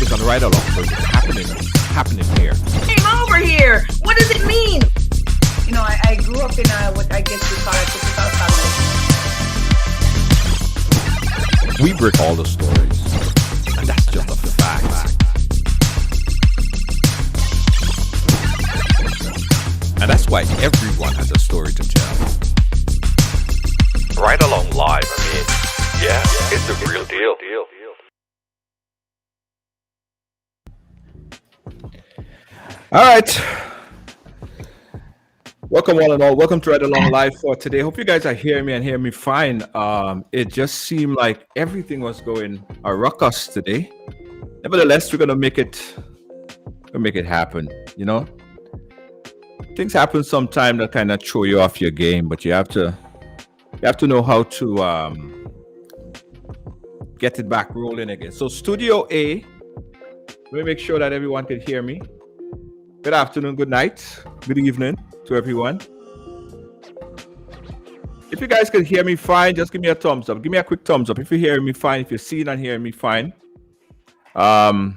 is on Ridealong, so it's happening here. Came over here. What does it mean? You know, I grew up in what I guess you call a typical family. We break all the stories, and that's just a fact. And that's why everyone has a story to tell. Ridealong live, yeah, it's the real deal. All right. Welcome one and all. Welcome to Ridealong Live for today. Hope you guys are hearing me and hearing me fine. It just seemed like everything was going a ruckus today. Nevertheless, we're gonna make it happen. You know, things happen sometime that kind of throw you off your game, but you have to know how to get it back rolling again. So Studio A, let me make sure that everyone can hear me. Good afternoon, good night, good evening to everyone. If you guys can hear me fine, just give me a thumbs up. Give me a quick thumbs up if you're hearing me fine, if you're seeing and hearing me fine. I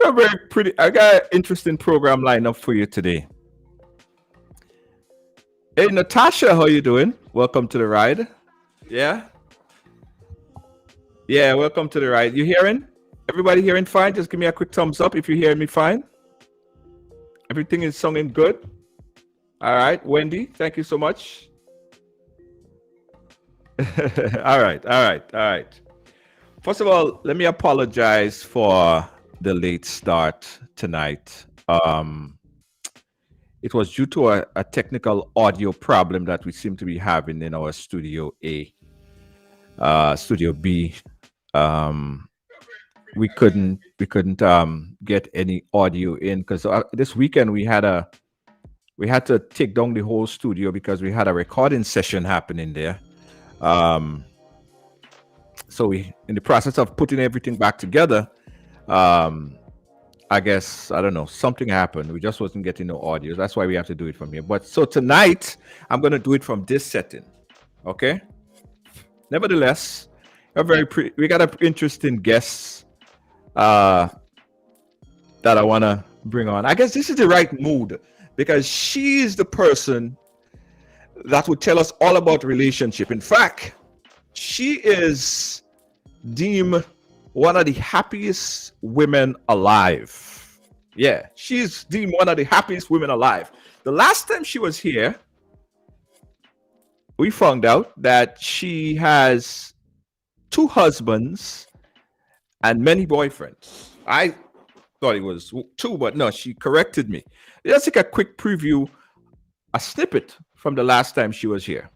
got an interesting program lined up for you today. Hey Natasha, how you doing? Welcome to the ride. Yeah, welcome to the ride. You hearing? Everybody hearing fine? Just give me a quick thumbs up if you're hearing me fine. Everything is sounding good. All right, Wendy, thank you so much. All right. First of all, let me apologize for the late start tonight. It was due to a technical audio problem that we seem to be having in our Studio A. Studio B, we couldn't get any audio in because this weekend we had to take down the whole studio because we had a recording session happening there. So we, in the process of putting everything back together, I guess, I don't know, something happened. We just wasn't getting no audio. That's why we have to do it from here. But so tonight, I'm going to do it from this setting. Okay? Nevertheless, we got an interesting guest that I want to bring on. I guess this is the right mood because she is the person that would tell us all about relationship. In fact, she is deemed one of the happiest women alive. Yeah, she's deemed one of the happiest women alive. The last time she was here, we found out that she has 2 husbands and many boyfriends. I thought it was 2, but no, she corrected me. Let's take a quick preview, a snippet from the last time she was here.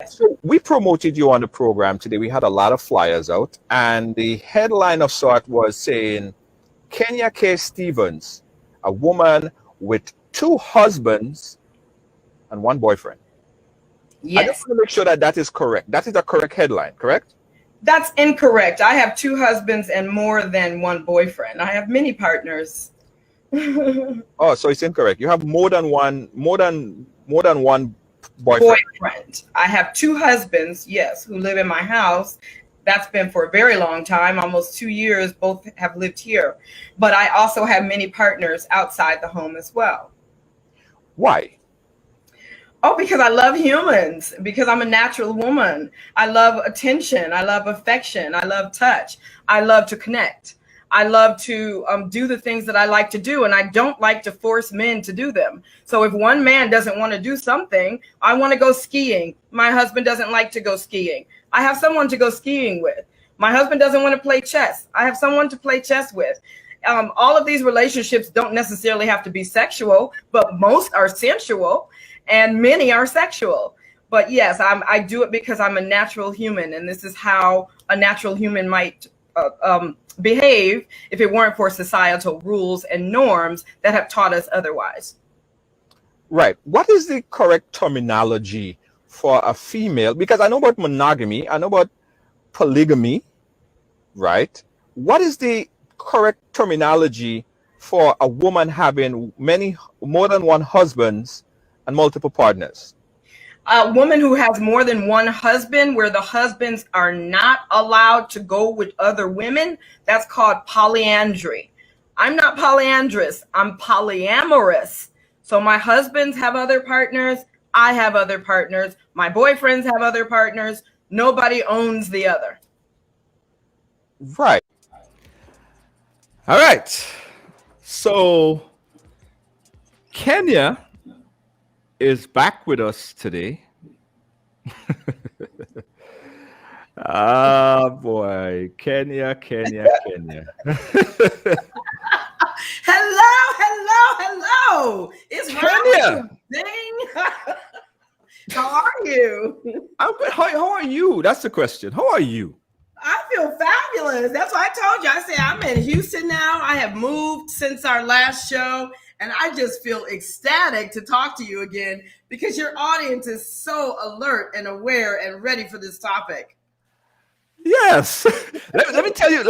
So we promoted you on the program today. We had a lot of flyers out, and the headline of sort was saying, Kenya K. Stevens, a woman with 2 husbands and 1 boyfriend. Yes. I just want to make sure that is correct. That is a correct headline, correct? That's incorrect. I have 2 husbands and more than 1 boyfriend. I have many partners. Oh, so it's incorrect. You have more than one boyfriend. I have 2 husbands, yes, who live in my house. That's been for a very long time, almost 2 years. Both have lived here. But I also have many partners outside the home as well. Why? Oh, because I love humans, because I'm a natural woman. I love attention. I love affection. I love touch. I love to connect. I love to do the things that I like to do, and I don't like to force men to do them. So if one man doesn't want to do something, I want to go skiing. My husband doesn't like to go skiing. I have someone to go skiing with. My husband doesn't want to play chess. I have someone to play chess with. All of these relationships don't necessarily have to be sexual, but most are sensual and many are sexual. But yes, I do it because I'm a natural human, and this is how a natural human might behave if it weren't for societal rules and norms that have taught us otherwise. Right. What is the correct terminology for a female? Because I know about monogamy, I know about polygamy, right? What is the correct terminology for a woman having more than 1 husband and multiple partners? A woman who has more than one husband, where the husbands are not allowed to go with other women, that's called polyandry. I'm not polyandrous, I'm polyamorous. So my husbands have other partners, I have other partners, my boyfriends have other partners, nobody owns the other. Right. All right. So Kenya is back with us today. Ah, boy. Kenya. Hello. It's Kenya. Ding. How are you? I'm good. How are you? That's the question. How are you? I feel fabulous. That's what I told you. I said I'm in Houston now. I have moved since our last show, and I just feel ecstatic to talk to you again because your audience is so alert and aware and ready for this topic. Yes. Let me tell you.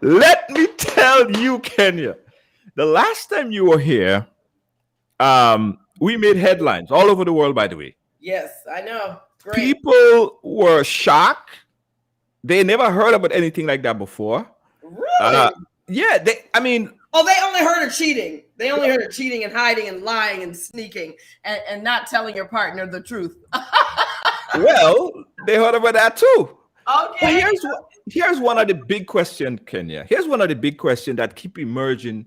Let me tell you, Kenya. The last time you were here, we made headlines all over the world, by the way. Yes, I know. Great. People were shocked. They never heard about anything like that before. Really? Yeah. They only heard of cheating. They only heard of cheating and hiding and lying and sneaking and not telling your partner the truth. Well, they heard about that too. Okay. But here's one of the big questions, Kenya. Here's one of the big questions that keep emerging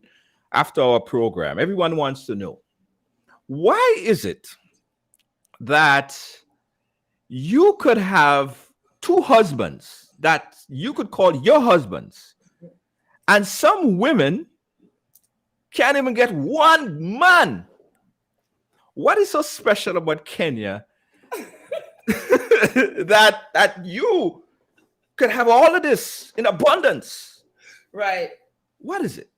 after our program. Everyone wants to know, why is it that you could have two husbands that you could call your husbands, and some women can't even get one man? What is so special about Kenya that you could have all of this in abundance? Right. What is it?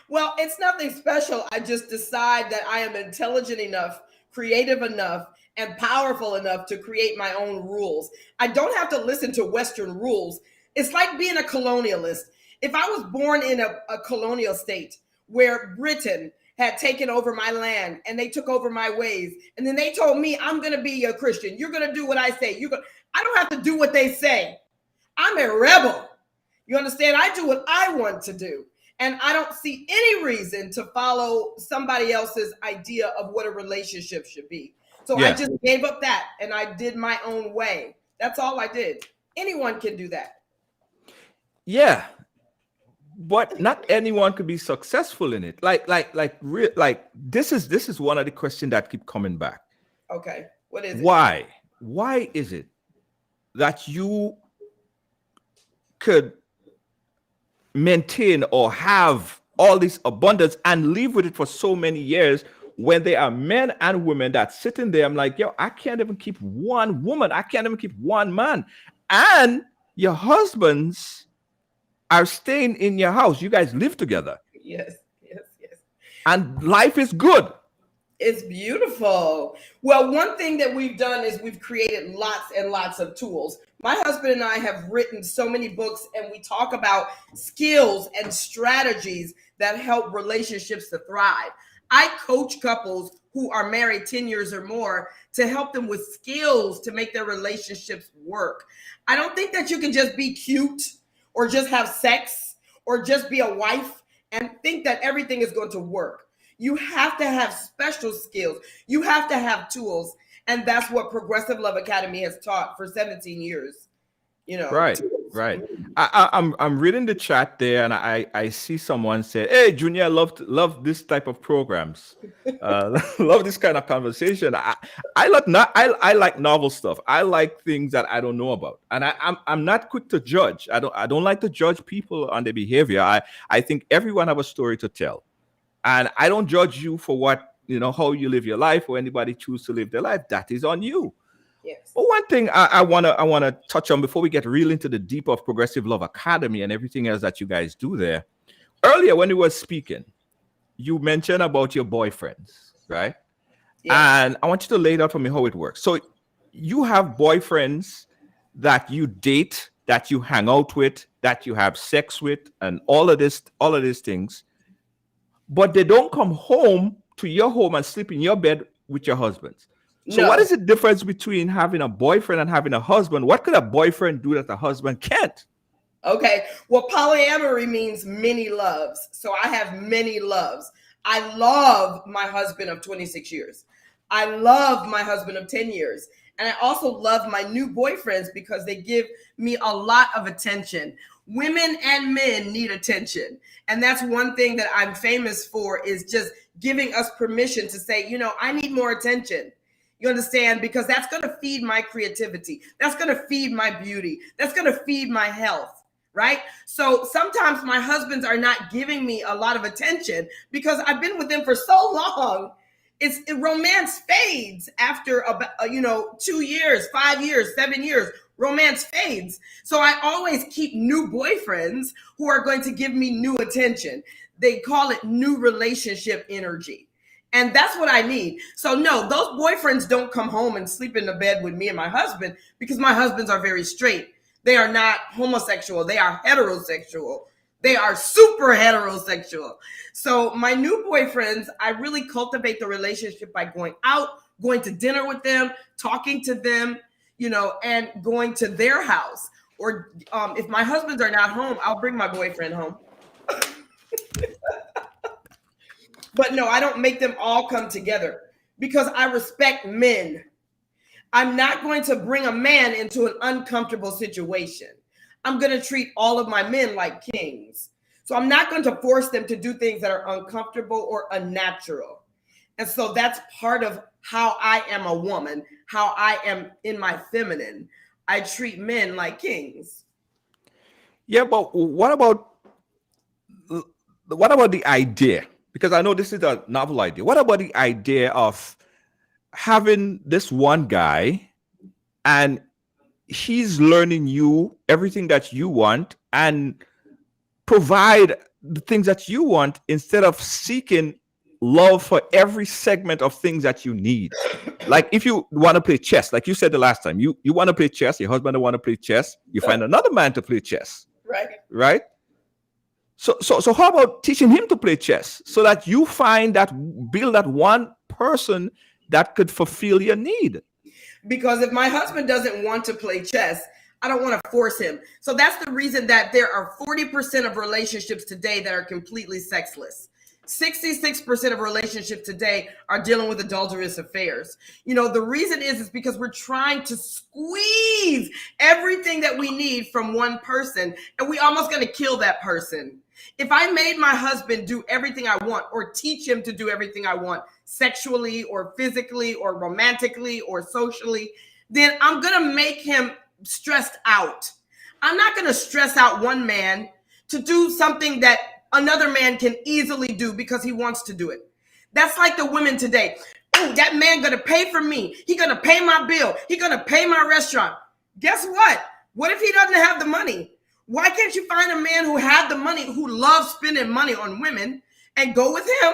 Well, it's nothing special. I just decide that I am intelligent enough, creative enough, and powerful enough to create my own rules. I don't have to listen to Western rules. It's like being a colonialist. If I was born in a colonial state where Britain had taken over my land and they took over my ways, and then they told me, I'm going to be a Christian. You're going to do what I say. I don't have to do what they say. I'm a rebel. You understand? I do what I want to do. And I don't see any reason to follow somebody else's idea of what a relationship should be. So I just gave up that and I did my own way. That's all I did. Anyone can do that. Yeah. But not anyone could be successful in it. Like this is one of the questions that keep coming back. Okay. What is it? Why is it that you could maintain or have all this abundance and live with it for so many years when there are men and women that sitting there? I'm like, yo, I can't even keep one woman. I can't even keep one man. And your husbands are staying in your house. You guys live together. Yes. And life is good. It's beautiful. Well, one thing that we've done is we've created lots and lots of tools. My husband and I have written so many books, and we talk about skills and strategies that help relationships to thrive. I coach couples who are married 10 years or more to help them with skills to make their relationships work. I don't think that you can just be cute or just have sex or just be a wife and think that everything is going to work. You have to have special skills. You have to have tools. And that's what Progressive Love Academy has taught for 17 years. You know, right. I'm reading the chat there, and I see someone say, "Hey, Junior, I love this type of programs. Love this kind of conversation. I like novel stuff. I like things that I don't know about, and I'm not quick to judge. I don't like to judge people on their behavior. I think everyone have a story to tell, and I don't judge you for how you live your life, or anybody choose to live their life. That is on you." Yes. But one thing I wanna touch on before we get real into the deep of Progressive Love Academy and everything else that you guys do there. Earlier when you were speaking, you mentioned about your boyfriends, right? Yes. And I want you to lay it out for me how it works. So you have boyfriends that you date, that you hang out with, that you have sex with, and all of these things, but they don't come home to your home and sleep in your bed with your husbands. So No. what is the difference between having a boyfriend and having a husband? What could a boyfriend do that a husband can't? Okay. Well, polyamory means many loves. So I have many loves. I love my husband of 26 years. I love my husband of 10 years. And I also love my new boyfriends because they give me a lot of attention. Women and men need attention. And that's one thing that I'm famous for, is just giving us permission to say, you know, I need more attention. You understand? Because that's going to feed my creativity. That's going to feed my beauty. That's going to feed my health, right? So sometimes my husbands are not giving me a lot of attention because I've been with them for so long. Romance fades after about 2 years, 5 years, 7 years. Romance fades. So I always keep new boyfriends who are going to give me new attention. They call it new relationship energy. And that's what I need. So no, those boyfriends don't come home and sleep in the bed with me and my husband, because my husbands are very straight. They are not homosexual. They are heterosexual. They are super heterosexual. So my new boyfriends, I really cultivate the relationship by going out, going to dinner with them, talking to them, and going to their house. Or if my husbands are not home, I'll bring my boyfriend home. But no, I don't make them all come together because I respect men. I'm not going to bring a man into an uncomfortable situation. I'm going to treat all of my men like kings. So I'm not going to force them to do things that are uncomfortable or unnatural. And so that's part of how I am a woman, how I am in my feminine. I treat men like kings. Yeah, but what about the idea? Because I know this is a novel idea. What about the idea of having this one guy and he's learning you everything that you want and provide the things that you want instead of seeking love for every segment of things that you need? Like if you want to play chess, like you said the last time, you want to play chess, your husband want to play chess, you find another man to play chess. Right? So how about teaching him to play chess so that you build that one person that could fulfill your need? Because if my husband doesn't want to play chess, I don't want to force him. So that's the reason that there are 40% of relationships today that are completely sexless. 66% of relationships today are dealing with adulterous affairs. The reason is because we're trying to squeeze everything that we need from one person, and we almost going to kill that person. If I made my husband do everything I want, or teach him to do everything I want, sexually or physically or romantically or socially, then I'm going to make him stressed out. I'm not going to stress out one man to do something that another man can easily do because he wants to do it. That's like the women today. Oh, that man going to pay for me. He going to pay my bill. He going to pay my restaurant. Guess what? What if he doesn't have the money? Why can't you find a man who had the money, who loves spending money on women, and go with him?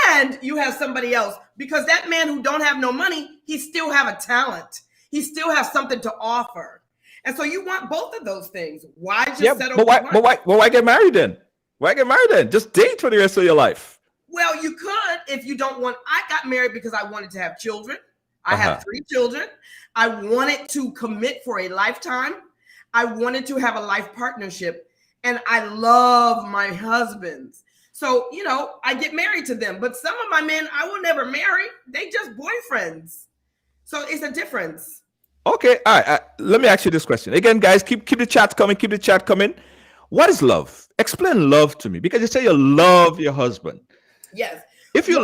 And you have somebody else, because that man who don't have no money, he still have a talent. He still has something to offer. And so you want both of those things. Why just settle for one? But why get married then? Why get married then? Just date for the rest of your life. Well, you could if you don't want. I got married because I wanted to have children. I have 3 children. I wanted to commit for a lifetime. I wanted to have a life partnership. And I love my husbands. So, I get married to them. But some of my men I will never marry. They just boyfriends. So it's a difference. Okay. All right. Let me ask you this question. Again, guys, keep the chat coming. Keep the chat coming. What is love? Explain love to me, because you say you love your husband. Yes. If you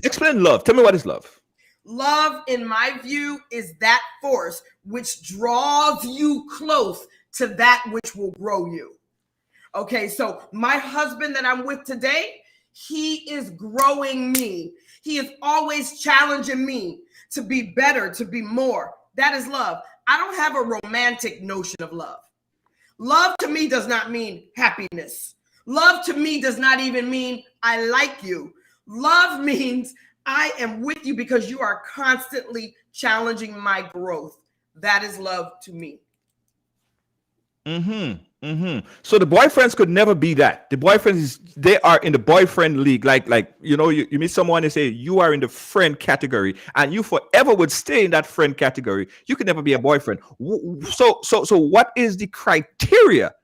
explain love. Tell me, what is love? Love, in my view, is that force which draws you close to that which will grow you. Okay, so my husband that I'm with today, he is growing me. He is always challenging me to be better, to be more. That is love. I don't have a romantic notion of love. Love to me does not mean happiness. Love to me does not even mean I like you. Love means I am with you because you are constantly challenging my growth. That is love to me. So the boyfriends could never be that. The boyfriends, they are in the boyfriend league. Like you meet someone and say you are in the friend category, and you forever would stay in that friend category. You could never be a boyfriend. So what is the criteria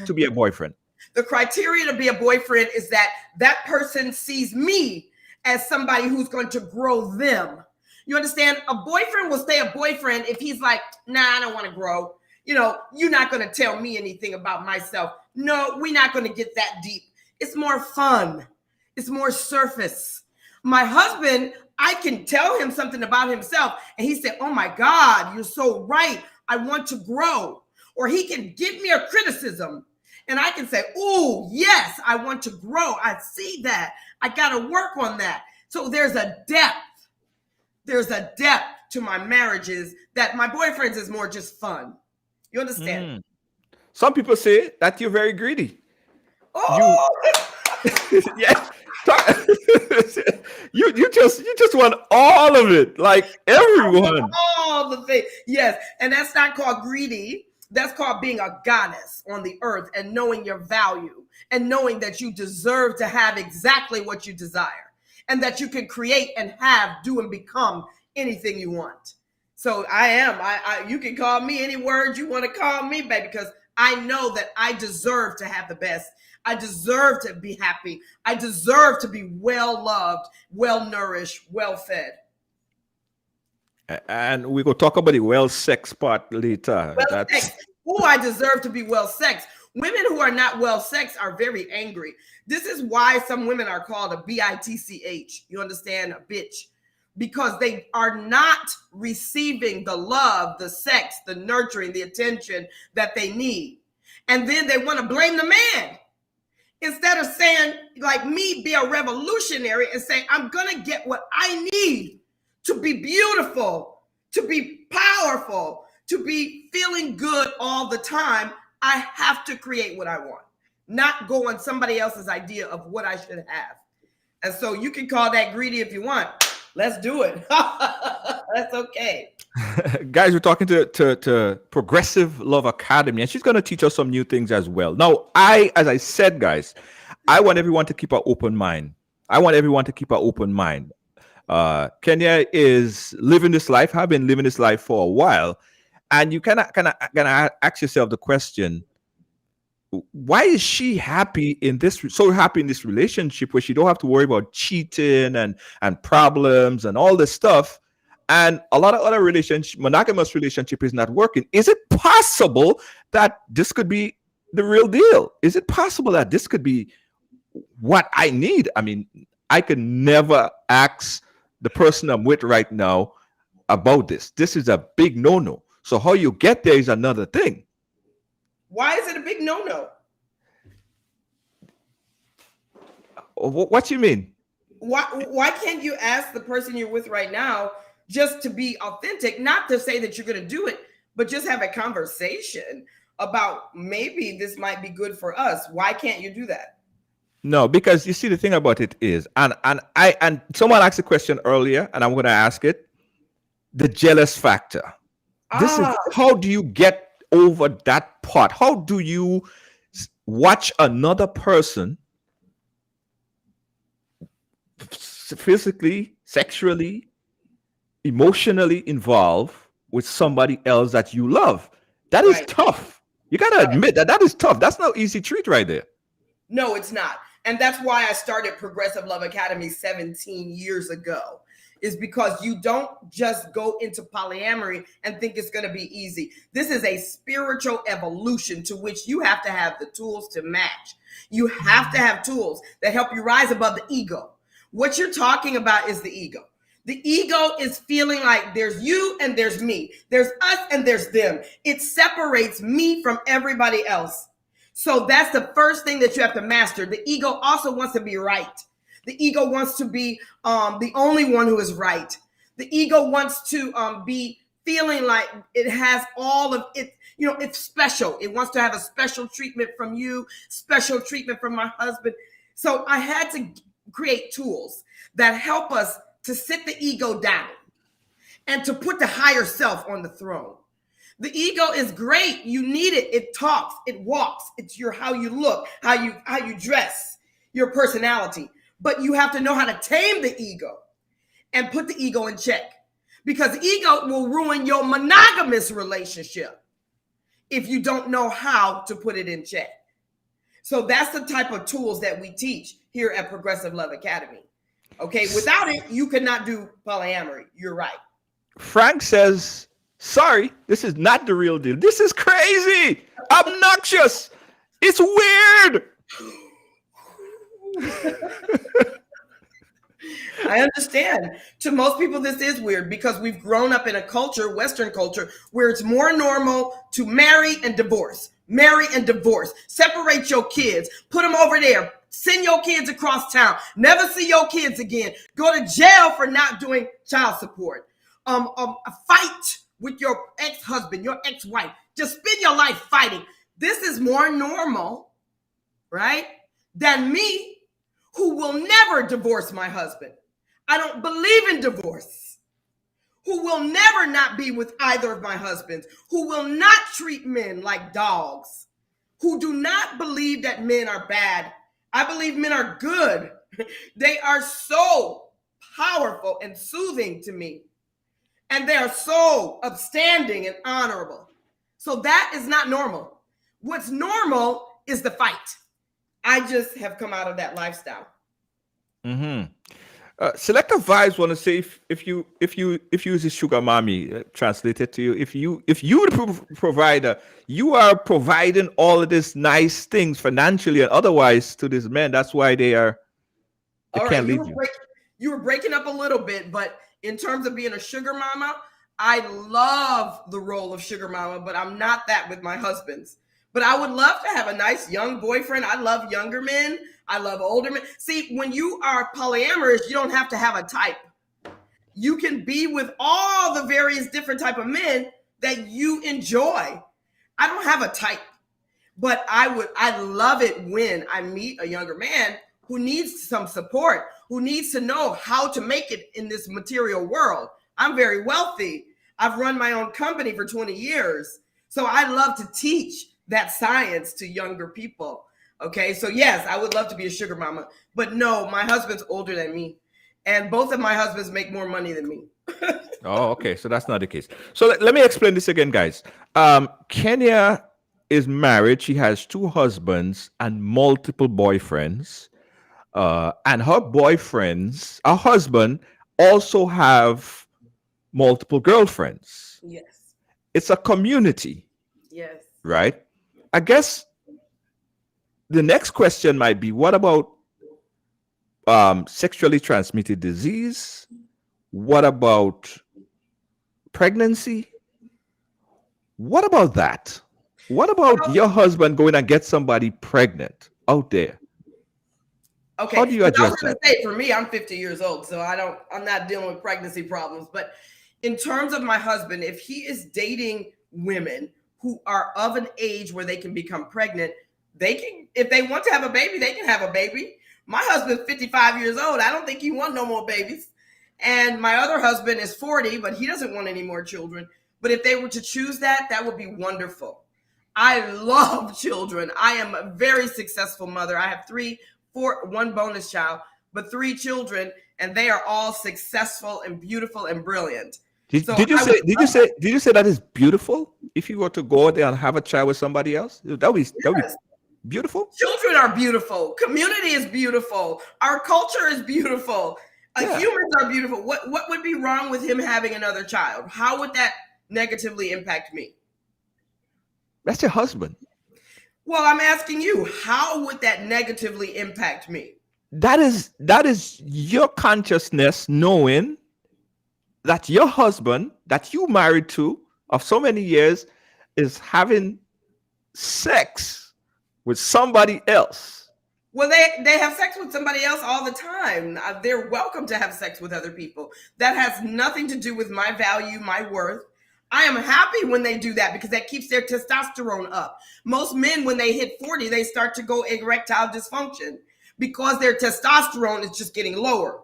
to be a boyfriend? The criteria to be a boyfriend is that that person sees me as somebody who's going to grow them. You understand? A boyfriend will stay a boyfriend if he's like, nah, I don't want to grow. You're not going to tell me anything about myself. No, we're not going to get that deep. It's more fun. It's more surface. My husband, I can tell him something about himself, and he said, oh my God, you're so right. I want to grow. Or he can give me a criticism, and I can say, oh, yes, I want to grow. I see that. I got to work on that. So there's a depth. There's a depth to my marriages that my boyfriends is more just fun. You understand? Some people say that you're very greedy. Oh, Yeah. you just want all of it, like everyone. all the things. Yes, and that's not called greedy. That's called being a goddess on the earth and knowing your value and knowing that you deserve to have exactly what you desire and that you can create and have, do, and become anything you want. So you can call me any word you want to call me, baby, because I know that I deserve to have the best. I deserve to be happy. I deserve to be well loved, well nourished, well fed. And we go talk about the well sex part later. Well sexed. Oh, I deserve to be well sexed. Women who are not well sexed are very angry. This is why some women are called a bitch. You understand? A bitch. Because they are not receiving the love, the sex, the nurturing, the attention that they need. And then they want to blame the man. Instead of saying, like me, be a revolutionary and say, I'm going to get what I need to be beautiful, to be powerful, to be feeling good all the time. I have to create what I want, not go on somebody else's idea of what I should have. And so you can call that greedy if you want. Let's do it. That's okay. Guys, we're talking to Progressive Love Academy, and she's going to teach us some new things as well. Now, as I said, guys, I want everyone to keep an open mind. Kenya is living this life, have been living this life for a while, and you kind of ask yourself the question, why is she so happy in this relationship where she don't have to worry about cheating and problems and all this stuff, and a lot of other monogamous relationship is not working? Is it possible that this could be the real deal? Is it possible that this could be what I need? I mean, I can never ask the person I'm with right now about this. This is a big no-no. So how you get there is another thing. Why is it a big no-no? What you mean? Why can't you ask the person you're with right now just to be authentic, not to say that you're going to do it, but just have a conversation about maybe this might be good for us? Why can't you do that? No, because you see, the thing about it is, and someone asked a question earlier, and I'm going to ask it: the jealous factor. This is how do you get over that part? How do you watch another person physically, sexually, emotionally involved with somebody else that you love? That is tough. You got to admit that is tough. That's no easy treat right there. No, it's not. And that's why I started Progressive Love Academy 17 years ago, is because you don't just go into polyamory and think it's going to be easy. This is a spiritual evolution to which you have to have the tools to match. You have to have tools that help you rise above the ego. What you're talking about is the ego. The ego is feeling like there's you and there's me. There's us and there's them. It separates me from everybody else. So that's the first thing that you have to master. The ego also wants to be right. The ego wants to be the only one who is right. The ego wants to be feeling like it has all of it. You know, it's special. It wants to have a special treatment from you, special treatment from my husband. So I had to create tools that help us to sit the ego down and to put the higher self on the throne. The ego is great. You need it. It talks, it walks. It's how you look, how you dress, your personality. But you have to know how to tame the ego and put the ego in check, because ego will ruin your monogamous relationship if you don't know how to put it in check. So that's the type of tools that we teach here at Progressive Love Academy. Okay, without it, you could not do polyamory. You're right. Frank says, sorry, this is not the real deal. This is crazy, obnoxious. It's weird. I understand. To most people, this is weird because we've grown up in a culture, Western culture, where it's more normal to marry and divorce. Marry and divorce. Separate your kids. Put them over there. Send your kids across town. Never see your kids again. Go to jail for not doing child support. Fight with your ex-husband, your ex-wife. Just spend your life fighting. This is more normal, right, than me, who will never divorce my husband. I don't believe in divorce. Who will never not be with either of my husbands. Who will not treat men like dogs. Who do not believe that men are bad. I believe men are good. They are so powerful and soothing to me. And they are so upstanding and honorable. So that is not normal. What's normal is the fight. I just have come out of that lifestyle. Mm-hmm. Selective Vibes want to say if you use a sugar mommy, translated to you, if you the provider, you are providing all of these nice things financially and otherwise to these men. That's why they can't leave you. You were breaking up a little bit, but in terms of being a sugar mama, I love the role of sugar mama, but I'm not that with my husbands. But I would love to have a nice young boyfriend. I love younger men. I love older men. See, when you are polyamorous, you don't have to have a type. You can be with all the various different type of men that you enjoy. I don't have a type, but I love it when I meet a younger man who needs some support, who needs to know how to make it in this material world. I'm very wealthy. I've run my own company for 20 years. So I love to teach that science to younger people. Okay, so yes, I would love to be a sugar mama, but no, my husband's older than me, and both of my husbands make more money than me. Oh, okay, so that's not the case. So let me explain this again, guys. Kenya is married. She has 2 husbands and multiple boyfriends, and her husband also have multiple girlfriends. Yes. It's a community. Yes. Right? I guess the next question might be, what about sexually transmitted disease? What about pregnancy? What about that? What about your husband going and get somebody pregnant out there? Okay. How do you address that? Say, for me, I'm 50 years old, so I'm not dealing with pregnancy problems. But in terms of my husband, if he is dating women who are of an age where they can become pregnant, they can, if they want to have a baby, they can have a baby. My husband's 55 years old. I don't think he wants no more babies. And my other husband is 40, but he doesn't want any more children. But if they were to choose that, that would be wonderful. I love children. I am a very successful mother. I have 1 bonus child, but 3 children, and they are all successful and beautiful and brilliant. Did you say that is beautiful? If you were to go out there and have a child with somebody else, that would be beautiful. Children are beautiful. Community is beautiful. Our culture is beautiful. Humans are beautiful. What would be wrong with him having another child? How would that negatively impact me? That's your husband. Well, I'm asking you, how would that negatively impact me? That is your consciousness knowing that your husband that you married to of so many years is having sex with somebody else. Well, they have sex with somebody else all the time. They're welcome to have sex with other people. That has nothing to do with my value, my worth. I am happy when they do that because that keeps their testosterone up. Most men, when they hit 40, they start to go erectile dysfunction because their testosterone is just getting lower,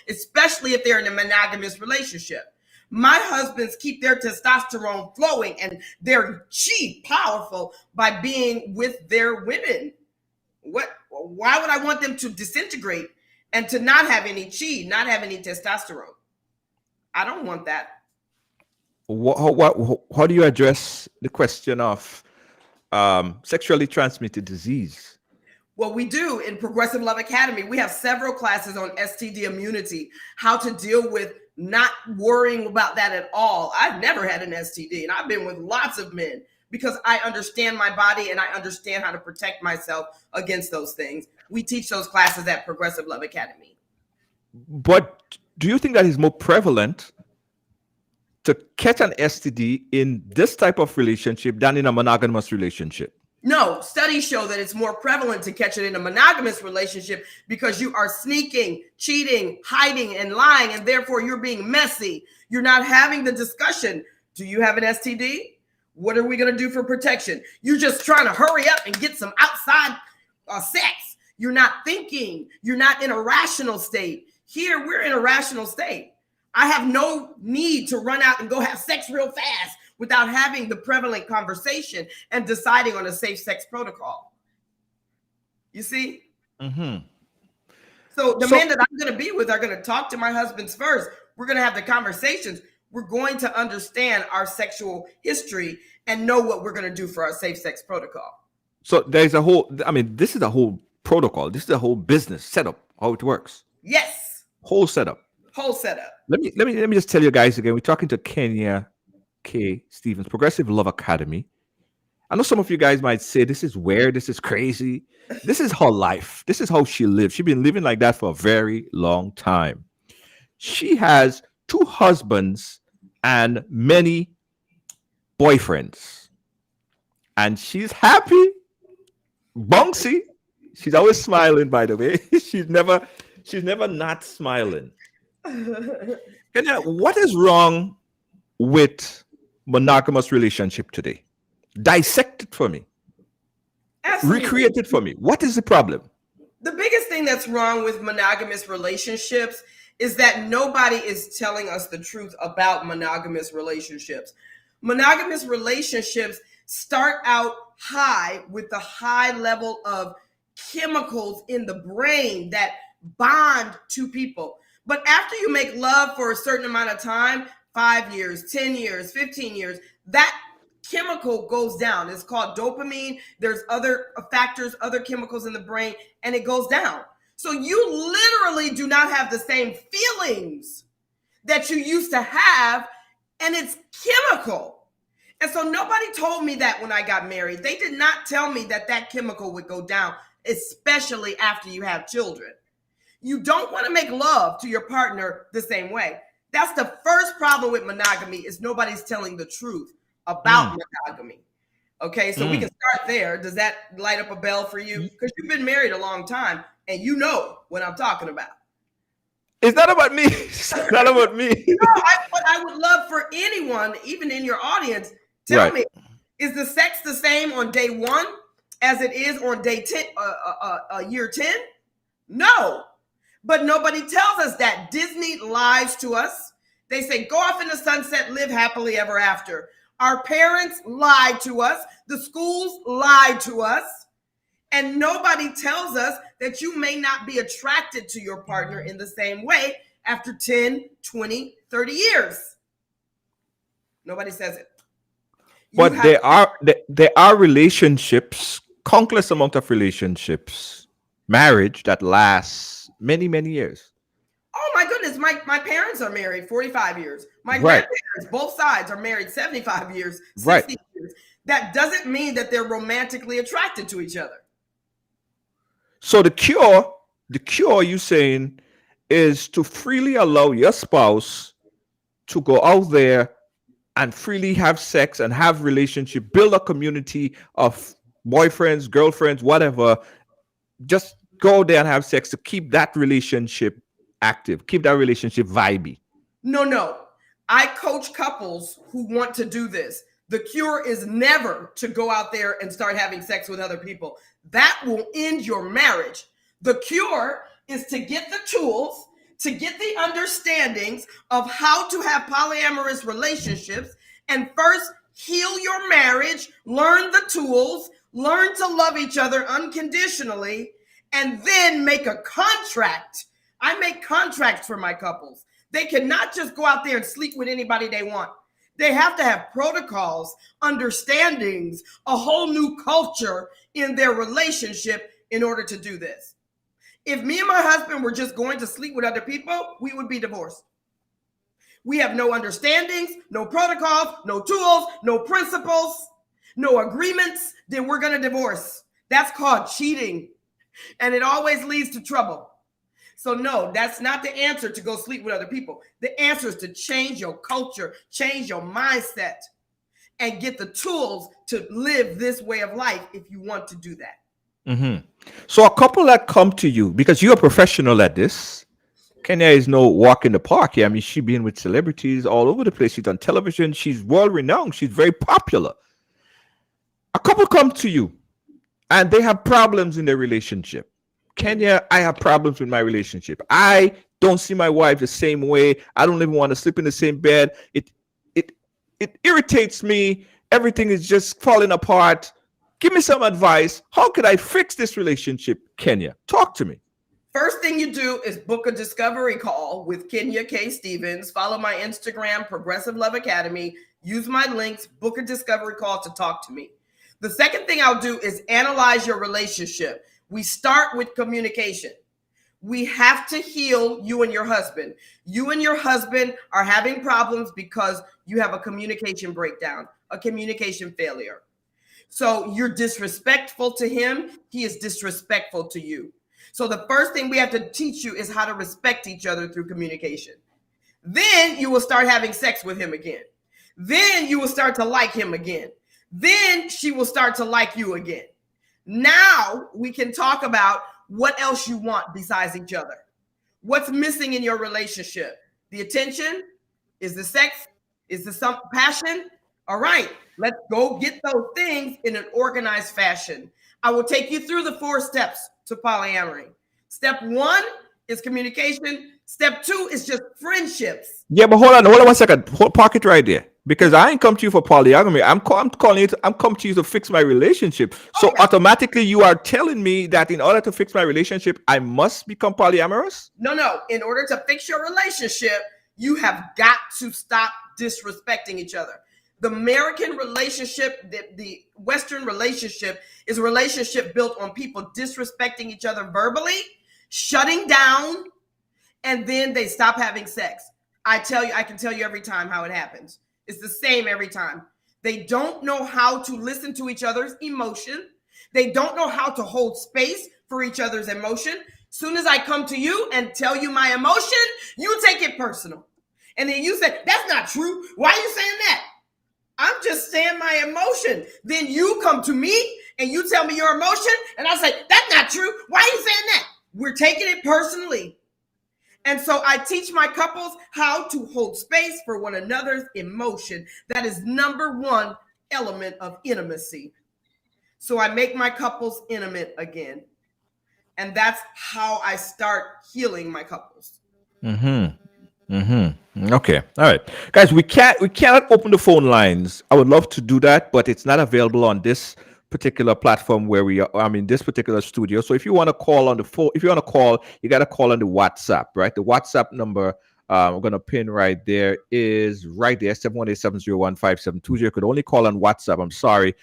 especially if they're in a monogamous relationship. My husbands keep their testosterone flowing and their chi powerful by being with their women. Why would I want them to disintegrate and to not have any chi, not have any testosterone? I don't want that. How do you address the question of sexually transmitted disease? Well, we do in Progressive Love Academy. We have several classes on STD immunity, how to deal with not worrying about that at all. I've never had an STD, and I've been with lots of men because I understand my body and I understand how to protect myself against those things. We teach those classes at Progressive Love Academy. But do you think that is more prevalent to catch an STD in this type of relationship than in a monogamous relationship? No, studies show that it's more prevalent to catch it in a monogamous relationship because you are sneaking, cheating, hiding, and lying, and therefore you're being messy. You're not having the discussion. Do you have an STD? What are we going to do for protection? You're just trying to hurry up and get some outside sex. You're not thinking. You're not in a rational state. Here, we're in a rational state. I have no need to run out and go have sex real fast without having the prevalent conversation and deciding on a safe sex protocol. You see? Mm-hmm. So the men that I'm going to be with are going to talk to my husbands first. We're going to have the conversations. We're going to understand our sexual history and know what we're going to do for our safe sex protocol. So there's a whole, this is a whole protocol. This is a whole business setup, how it works. Yes. Whole setup. Whole setup. Let me just tell you guys again. We're talking to Kenya K. Stevens, Progressive Love Academy. I know some of you guys might say this is weird, this is crazy. This is her life. This is how she lives. She's been living like that for a very long time. She has 2 husbands and many boyfriends. And she's happy, bouncy. She's always smiling, by the way. She's never not smiling. Kenya, what is wrong with monogamous relationship today? Dissect it for me. Absolutely. Recreate it for me. What is the problem? The biggest thing that's wrong with monogamous relationships is that nobody is telling us the truth about monogamous relationships. Monogamous relationships start out high with the high level of chemicals in the brain that bond 2 people. But after you make love for a certain amount of time, 5 years, 10 years, 15 years, that chemical goes down. It's called dopamine. There's other factors, other chemicals in the brain, and it goes down. So you literally do not have the same feelings that you used to have, and it's chemical. And so nobody told me that when I got married. They did not tell me that that chemical would go down, especially after you have children. You don't want to make love to your partner the same way. That's the first problem with monogamy, is nobody's telling the truth about monogamy. Okay, so we can start there. Does that light up a bell for you? Because you've been married a long time and you know what I'm talking about. It's not about me. It's not about me. No, I would love for anyone, even in your audience, tell me, is the sex the same on day 1 as it is on day 10, year 10? No. But nobody tells us that. Disney lies to us. They say, go off in the sunset, live happily ever after. Our parents lied to us. The schools lied to us. And nobody tells us that you may not be attracted to your partner in the same way after 10, 20, 30 years. Nobody says it. But there are relationships, countless amount of relationships, marriage that lasts many, many years. Oh my goodness, my parents are married 45 years. My grandparents, both sides, are married 75 years, 60 years. That doesn't mean that they're romantically attracted to each other. So the cure you saying is to freely allow your spouse to go out there and freely have sex and have relationship, build a community of boyfriends, girlfriends, whatever. Just go there and have sex to keep that relationship active, keep that relationship vibey. No. I coach couples who want to do this. The cure is never to go out there and start having sex with other people. That will end your marriage. The cure is to get the tools to get the understandings of how to have polyamorous relationships, and first heal your marriage, learn the tools, learn to love each other unconditionally, and then make a contract. I make contracts for my couples. They cannot just go out there and sleep with anybody they want. They have to have protocols, understandings, a whole new culture in their relationship in order to do this. If me and my husband were just going to sleep with other people, we would be divorced. We have no understandings, no protocols, no tools, no principles, no agreements, then we're going to divorce. That's called cheating. And it always leads to trouble. So no, that's not the answer to go sleep with other people. The answer is to change your culture, change your mindset, and get the tools to live this way of life if you want to do that. Mm-hmm. So a couple that come to you, because you're a professional at this, Kenya is no walk in the park here. I mean, she's been with celebrities all over the place. She's on television. She's world-renowned. She's very popular. A couple come to you, and they have problems in their relationship. Kenya, I have problems with my relationship. I don't see my wife the same way. I don't even want to sleep in the same bed. It irritates me. Everything is just falling apart. Give me some advice. How could I fix this relationship, Kenya? Talk to me. First thing you do is book a discovery call with Kenya K. Stevens. Follow my Instagram, Progressive Love Academy. Use my links. Book a discovery call to talk to me. The second thing I'll do is analyze your relationship. We start with communication. We have to heal you and your husband. You and your husband are having problems because you have a communication breakdown, a communication failure. So you're disrespectful to him. He is disrespectful to you. So the first thing we have to teach you is how to respect each other through communication. Then you will start having sex with him again. Then you will start to like him again. Then she will start to like you again. Now we can talk about what else you want besides each other. What's missing in your relationship? The attention? Is the sex? Is the some passion? All right, let's go get those things in an organized fashion. I will take you through the 4 steps to polyamory. Step 1 is communication. Step 2 is just friendships. Yeah, but hold on 1 second. Park it right there. Because I ain't come to you for polygamy. I'm calling it. I'm come to you to fix my relationship. So automatically, you are telling me that in order to fix my relationship, I must become polyamorous? No. In order to fix your relationship, you have got to stop disrespecting each other. The American relationship, the Western relationship, is a relationship built on people disrespecting each other verbally, shutting down, and then they stop having sex. I can tell you every time how it happens. It's the same every time. They don't know how to listen to each other's emotion. They don't know how to hold space for each other's emotion. Soon as I come to you and tell you my emotion, you take it personal. And then you say, that's not true. Why are you saying that? I'm just saying my emotion. Then you come to me and you tell me your emotion. And I say, that's not true. Why are you saying that? We're taking it personally. And so I teach my couples how to hold space for one another's emotion. That is number 1 element of intimacy. So I make my couples intimate again. And that's how I start healing my couples. Okay. All right. Guys, we cannot open the phone lines. I would love to do that, but it's not available on this particular platform where we are, this particular studio. So if you want to call on the phone, you got to call on the WhatsApp, right? The WhatsApp number I'm going to pin right there is right there, 718-701-5720. You could only call on WhatsApp. I'm sorry,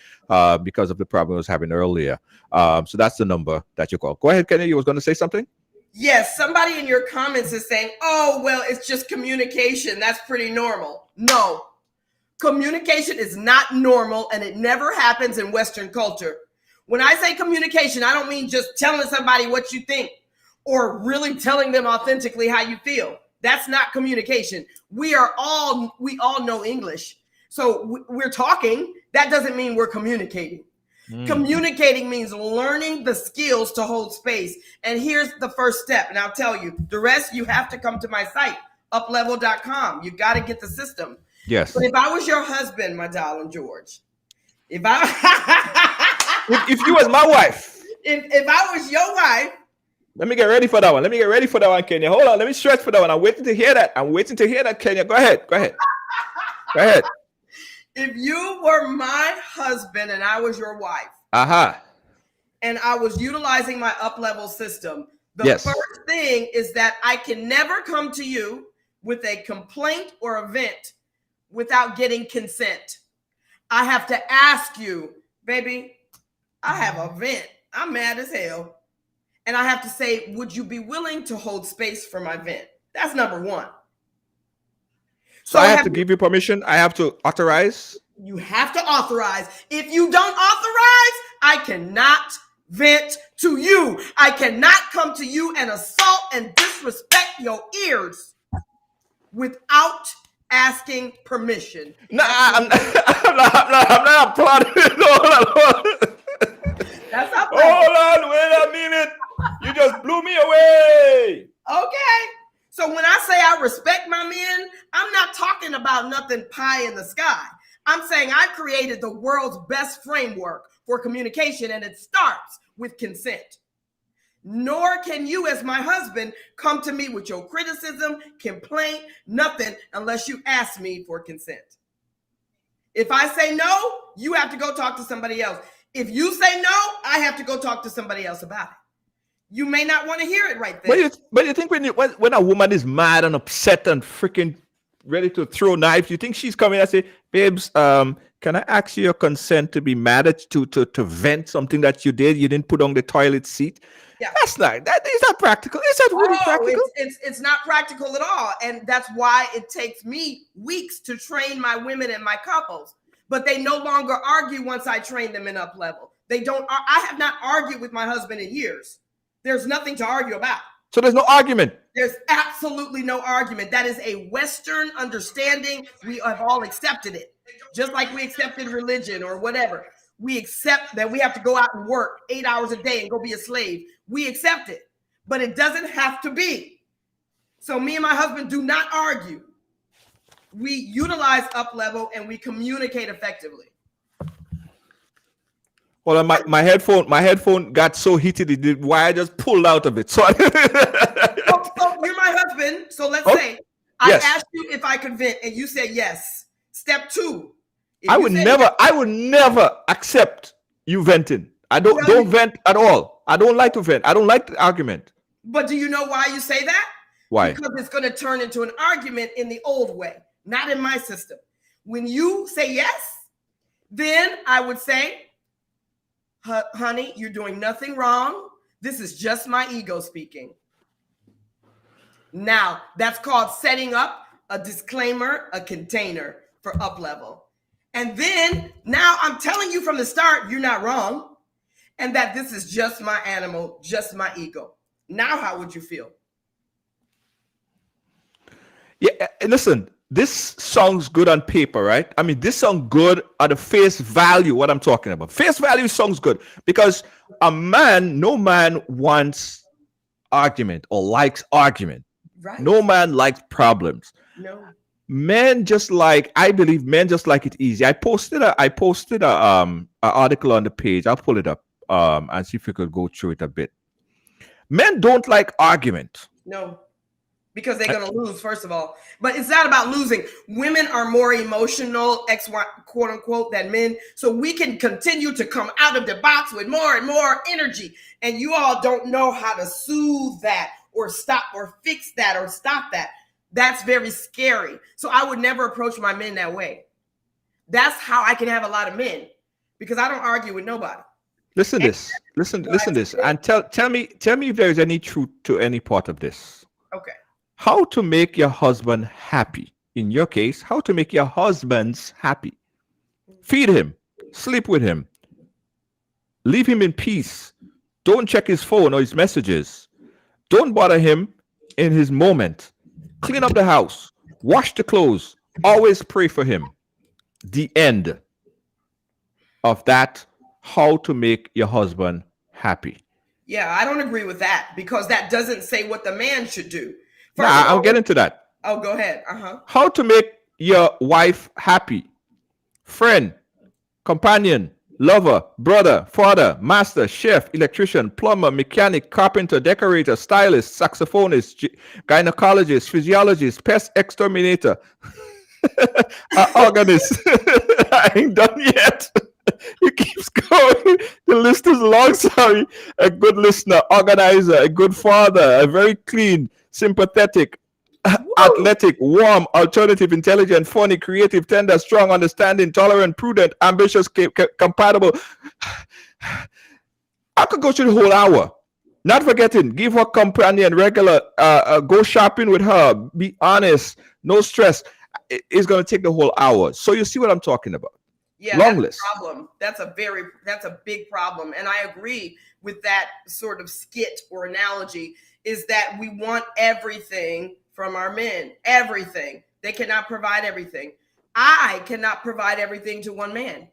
because of the problem I was having earlier. So that's the number that you call. Go ahead, Kenny. You was going to say something? Yes, somebody in your comments is saying, oh, well, it's just communication. That's pretty normal. No. Communication is not normal, and it never happens in Western culture. When I say communication, I don't mean just telling somebody what you think or really telling them authentically how you feel. That's not communication. We all know English. So we're talking. That doesn't mean we're communicating. Communicating means learning the skills to hold space. And here's the first step. And I'll tell you, the rest, you have to come to my site, uplevel.com. You got to get the system. Yes. But if I was your husband, my darling George, if you was my wife, if I was your wife, Let me get ready for that one. Kenya. Hold on. Let me stretch for that one. I'm waiting to hear that. Kenya. Go ahead. If you were my husband and I was your wife, and I was utilizing my up-level system, the first thing is that I can never come to you with a complaint or event without getting consent. I have to ask you, baby, I have a vent. I'm mad as hell. And I have to say, would you be willing to hold space for my vent? That's number one. So I have to give you permission. I have to authorize. You have to authorize. If you don't authorize, I cannot vent to you. I cannot come to you and assault and disrespect your ears without asking permission. No, I'm not applauding. That's not. Hold on, wait a minute. You just blew me away. Okay. So when I say I respect my men, I'm not talking about nothing pie in the sky. I'm saying I created the world's best framework for communication, and it starts with consent. Nor can you, as my husband, come to me with your criticism, complaint, nothing, unless you ask me for consent. If I say no, you have to go talk to somebody else. If you say no, I have to go talk to somebody else about it. You may not want to hear it right there. But you think when a woman is mad and upset and freaking ready to throw knives, you think she's coming and say, babes, can I ask you your consent to be mad at to vent something that you did? You didn't put on the toilet seat. Yeah, that's not that. Is that practical? Is that really practical? It's not practical at all, and that's why it takes me weeks to train my women and my couples. But they no longer argue once I train them in up level. They don't. I have not argued with my husband in years. There's nothing to argue about. So there's no argument. There's absolutely no argument. That is a Western understanding. We have all accepted it. Just like we accepted religion or whatever. We accept that we have to go out and work 8 hours a day and go be a slave. We accept it. But it doesn't have to be. So me and my husband do not argue. We utilize up level and we communicate effectively. Well, my headphone got so heated the wire just pulled out of it. So you're my husband. So let's say I asked you if I could vent and you said yes. Step two. I would never accept you venting. I don't vent at all. I don't like to vent. I don't like the argument. But do you know why you say that? Why? Because it's going to turn into an argument in the old way, not in my system. When you say yes, then I would say, honey, you're doing nothing wrong. This is just my ego speaking. Now, that's called setting up a disclaimer, a container for up level. And then now I'm telling you from the start, you're not wrong. And that this is just my animal, just my ego. Now, how would you feel? Yeah, listen, this sounds good on paper, right? I mean, this sounds good at the face value, what I'm talking about. Face value sounds good because no man wants argument or likes argument. Right. No man likes problems. No. I believe men just like it easy. I posted a article on the page. I'll pull it up and see if we could go through it a bit. Men don't like argument. No. Because they're going to lose, first of all. But it's not about losing. Women are more emotional, quote unquote, than men. So we can continue to come out of the box with more and more energy. And you all don't know how to soothe that or stop or fix that or stop that. That's very scary. So I would never approach my men that way. That's how I can have a lot of men because I don't argue with nobody. Listen to this. And tell me if there's any truth to any part of this. Okay. How to make your husband happy. In your case, how to make your husbands happy. Feed him, sleep with him, leave him in peace. Don't check his phone or his messages. Don't bother him in his moment. Clean up the house, wash the clothes, always pray for him. The end of that, how to make your husband happy. Yeah, I don't agree with that because that doesn't say what the man should do. I'll get into that. Oh, go ahead. How to make your wife happy. Friend, companion, lover, brother, father, master, chef, electrician, plumber, mechanic, carpenter, decorator, stylist, saxophonist, gynecologist, physiologist, pest exterminator, organist. I ain't done yet. It keeps going. The list is long. Sorry. A good listener, organizer, a good father, a very clean, sympathetic, Woo! athletic, warm, alternative, intelligent, funny, creative, tender, strong, understanding, tolerant, prudent, ambitious, compatible. I could go through the whole hour. Not forgetting, give her companion regular, go shopping with her, be honest, no stress. It's going to take the whole hour. So you see what I'm talking about. Yeah, Long that's list. a problem. That's a big problem. And I agree with that sort of skit or analogy, is that we want everything from our men, everything. They cannot provide everything. I cannot provide everything to one man.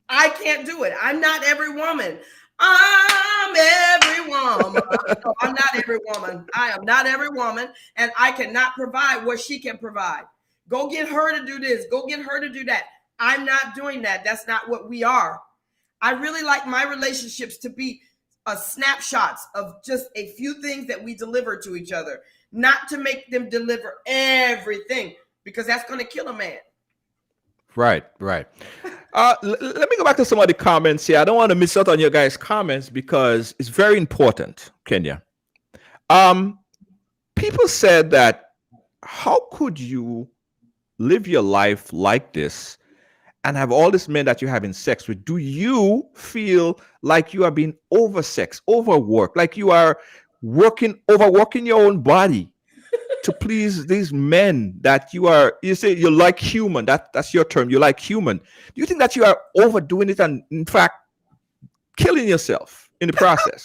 I can't do it. I'm not every woman. I'm every woman. No, I'm not every woman. I am not every woman. And I cannot provide what she can provide. Go get her to do this. Go get her to do that. I'm not doing that. That's not what we are. I really like my relationships to be snapshots of just a few things that we deliver to each other, not to make them deliver everything, because that's going to kill a man. Right. Let me go back to some of the comments here. I don't want to miss out on your guys' comments because it's very important, Kenya. People said that, how could you live your life like this and have all these men that you're having sex with? Do you feel like you are being oversexed, overworked, like you are overworking your own body to please these men that you say you like human? That's your term. You like human. Do you think that you are overdoing it and in fact killing yourself in the process?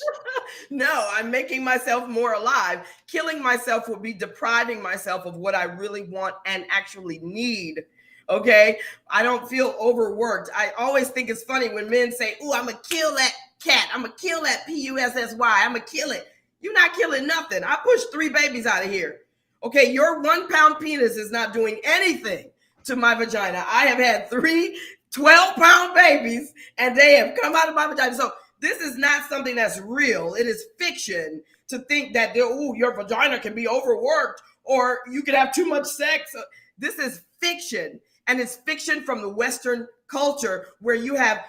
No, I'm making myself more alive. Killing myself would be depriving myself of what I really want and actually need. Okay. I don't feel overworked. I always think it's funny when men say, "Oh, I'm going to kill that cat. I'm going to kill that PUSSY. I'm going to kill it." You're not killing nothing. I pushed 3 babies out of here. Okay. Your 1 pound penis is not doing anything to my vagina. I have had 3 12-pound babies and they have come out of my vagina. So this is not something that's real. It is fiction to think that, oh, your vagina can be overworked or you can have too much sex. This is fiction. And it's fiction from the Western culture, where you have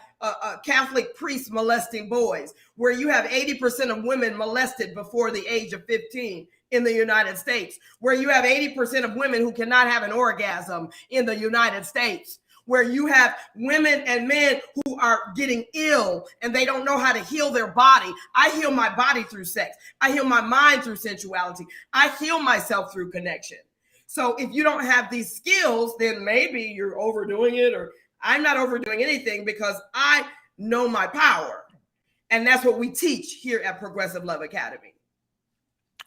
Catholic priests molesting boys, where you have 80% of women molested before the age of 15 in the United States, where you have 80% of women who cannot have an orgasm in the United States, where you have women and men who are getting ill and they don't know how to heal their body. I heal my body through sex. I heal my mind through sensuality. I heal myself through connection. So if you don't have these skills, then maybe you're overdoing it, or I'm not overdoing anything because I know my power. And that's what we teach here at Progressive Love Academy.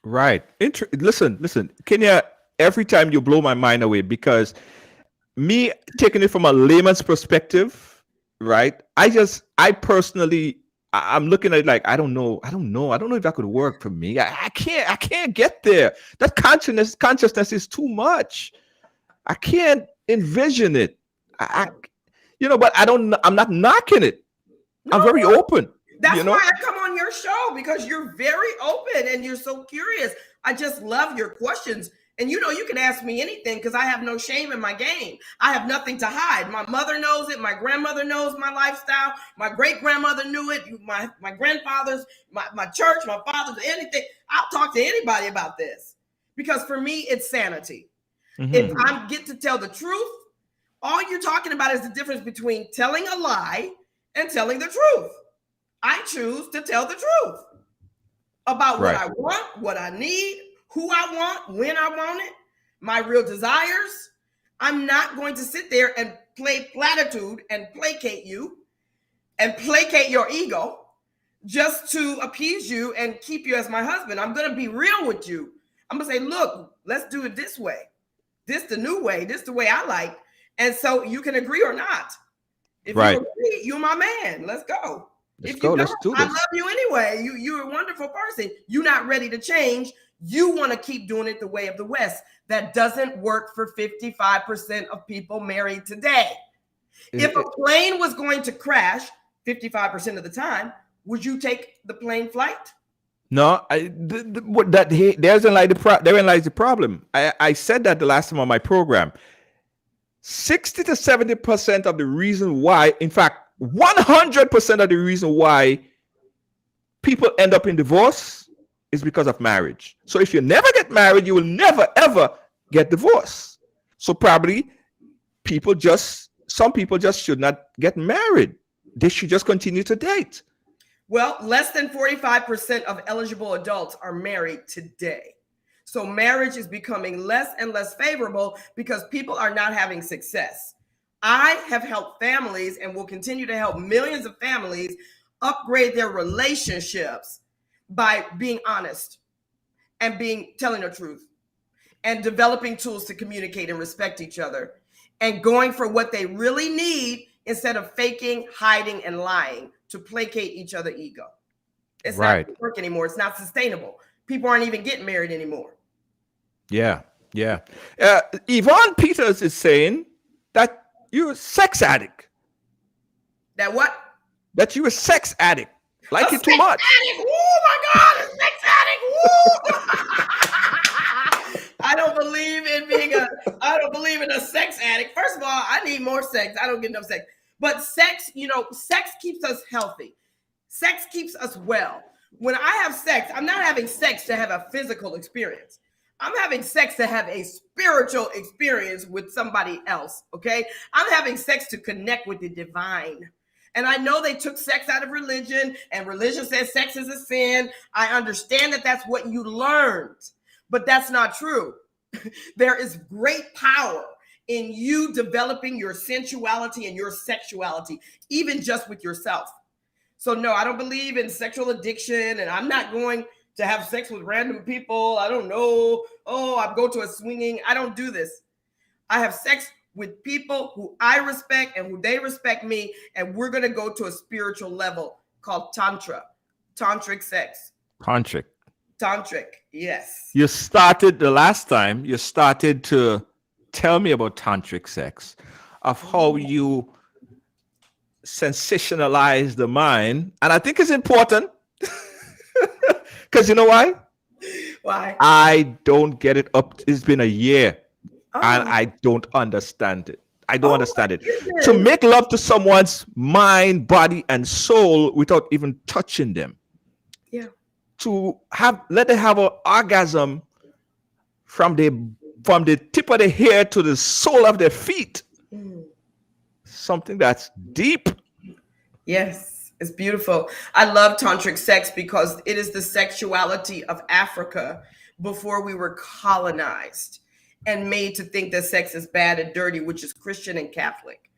Right. Listen, Kenya, every time you blow my mind away, because me taking it from a layman's perspective, right? I personally, I'm looking at it like, I don't know if that could work for me. I can't get there. That consciousness is too much. I can't envision it. But I'm not knocking it. I'm very open. That's why I come on your show, because you're very open and you're so curious. I just love your questions. And you can ask me anything because I have no shame in my game. I have nothing to hide. My mother knows it. My grandmother knows my lifestyle. My great-grandmother knew it. My grandfathers, my church, my fathers, anything. I'll talk to anybody about this, because for me, it's sanity. Mm-hmm. If I get to tell the truth, all you're talking about is the difference between telling a lie and telling the truth. I choose to tell the truth about what I want, what I need, who I want, when I want it, my real desires. I'm not going to sit there and play platitude and placate you and placate your ego just to appease you and keep you as my husband. I'm going to be real with you. I'm going to say, look, let's do it this way. This the new way. This the way I like. And so you can agree or not. If you agree, you're my man. Let's go. Let's do this. I love you anyway. You're a wonderful person. You're not ready to change. You want to keep doing it the way of the West. That doesn't work for 55% of people married today. If a plane was going to crash, 55% of the time, would you take the plane flight? No, therein lies the problem. I said that the last time on my program. 60 to 70% of the reason why, in fact, 100% of the reason why people end up in divorce is because of marriage. So if you never get married, you will never ever get divorced. So probably some people just should not get married. They should just continue to date. Well, less than 45% of eligible adults are married today. So marriage is becoming less and less favorable because people are not having success. I have helped families and will continue to help millions of families upgrade their relationships by being honest and telling the truth and developing tools to communicate and respect each other and going for what they really need instead of faking, hiding, and lying to placate each other's ego. It's not going to work anymore. It's not sustainable. People aren't even getting married anymore. Yeah. Yvonne Peters is saying that you're a sex addict. That what? That you're a sex addict. Like it too much. Addict. Oh my God, a sex addict. I don't believe in a sex addict. First of all, I need more sex. I don't get enough sex. But sex, sex keeps us healthy. Sex keeps us well. When I have sex, I'm not having sex to have a physical experience. I'm having sex to have a spiritual experience with somebody else, okay? I'm having sex to connect with the divine. And I know they took sex out of religion, and religion says sex is a sin. I understand that that's what you learned, but that's not true. There is great power in you developing your sensuality and your sexuality, even just with yourself. So no, I don't believe in sexual addiction, and I'm not going to have sex with random people. I don't know. Oh, I go to a swinging. I don't do this. I have sex with people who I respect and who they respect me. And we're going to go to a spiritual level called tantra, tantric sex. Tantric, yes. You started to tell me about tantric sex, of how you sensationalize the mind. And I think it's important. Because you know why? Why? I don't get it up. It's been a year and I don't understand it. I don't understand it. Goodness. To make love to someone's mind, body, and soul without even touching them. Yeah. To let them have an orgasm from the tip of the hair to the sole of their feet. Something that's deep. Yes. It's beautiful. I love tantric sex because it is the sexuality of Africa before we were colonized and made to think that sex is bad and dirty, which is Christian and Catholic.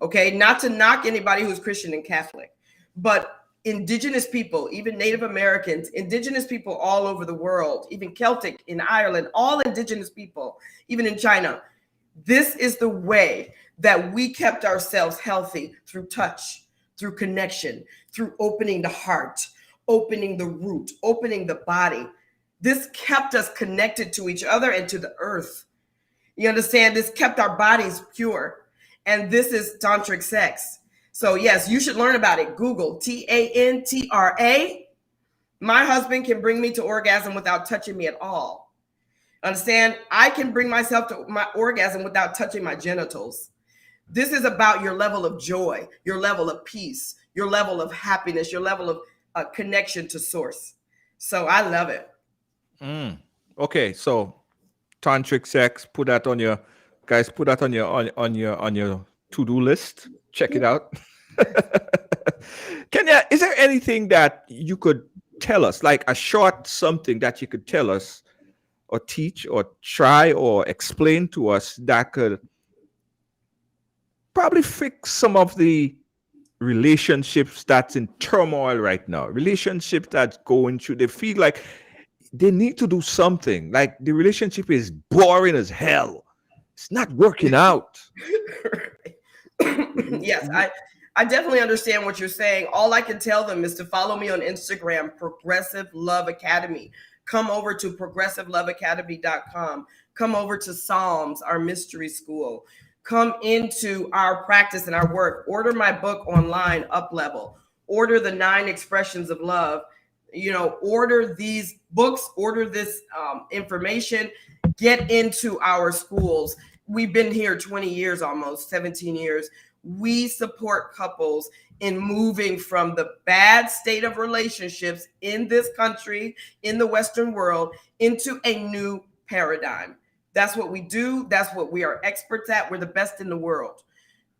Okay, not to knock anybody who's Christian and Catholic, but indigenous people, even Native Americans, indigenous people all over the world, even Celtic in Ireland, all indigenous people, even in China. This is the way that we kept ourselves healthy through touch, through connection, through opening the heart, opening the root, opening the body. This kept us connected to each other and to the earth. You understand? This kept our bodies pure. And this is tantric sex. So yes, you should learn about it. Google Tantra. My husband can bring me to orgasm without touching me at all. Understand? I can bring myself to my orgasm without touching my genitals. This is about your level of joy, your level of peace, your level of happiness, your level of connection to source. So I love it. Okay, so tantric sex, put that on your to-do list. Check it out. Kenya, is there anything that you could tell us, like a short something that you could tell us or teach or try or explain to us that could probably fix some of the relationships that's in turmoil right now, relationships that's going through, they feel like they need to do something, like the relationship is boring as hell, it's not working out. Yes, I definitely understand what you're saying. All I can tell them is to follow me on Instagram, Progressive Love Academy. Come over to progressiveloveacademy.com. Come over to Psalms, our mystery school. come into our practice and our work. Order my book online, Up Level. Order the 9 expressions of love. Order these books, order this information, get into our schools. We've been here 20 years, almost 17 years. We support couples in moving from the bad state of relationships in this country, in the Western world, into a new paradigm. That's what we do. That's what we are experts at. We're the best in the world.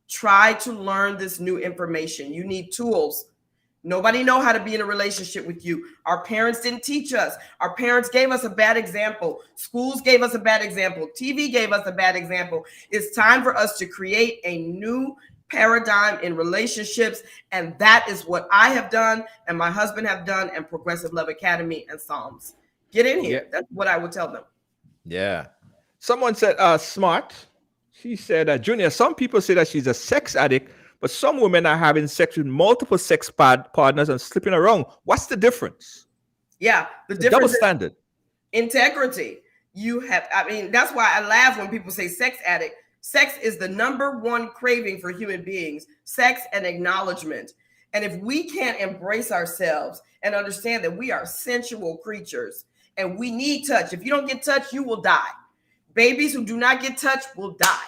Try to learn this new information. You need tools. Nobody know how to be in a relationship with you. Our parents didn't teach us. Our parents gave us a bad example. Schools gave us a bad example. TV gave us a bad example. It's time for us to create a new paradigm in relationships. And that is what I have done and my husband have done, and Progressive Love Academy and Psalms. Get in here. Yeah. That's what I would tell them. Yeah. Someone said, smart. She said, Junior, some people say that she's a sex addict, but some women are having sex with multiple sex partners and sleeping around. What's the difference? Yeah. The It's a double difference is standard. integrity. That's why I laugh when people say sex addict. Sex is the number one craving for human beings, sex and acknowledgement. And if we can't embrace ourselves and understand that we are sensual creatures and we need touch, if you don't get touch, you will die. Babies who do not get touch will die.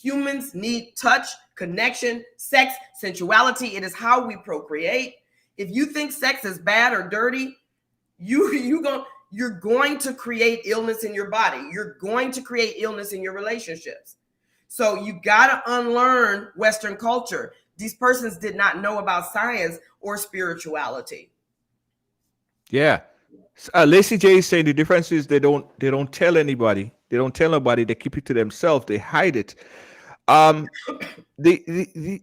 Humans need touch, connection, sex, sensuality. It is how we procreate. If you think sex is bad or dirty, you're going to create illness in your body. You're going to create illness in your relationships. So you got to unlearn Western culture. These persons did not know about science or spirituality. Yeah. Lacey J is saying the difference is they don't tell anybody. They don't tell nobody. They keep it to themselves. They hide it. Let me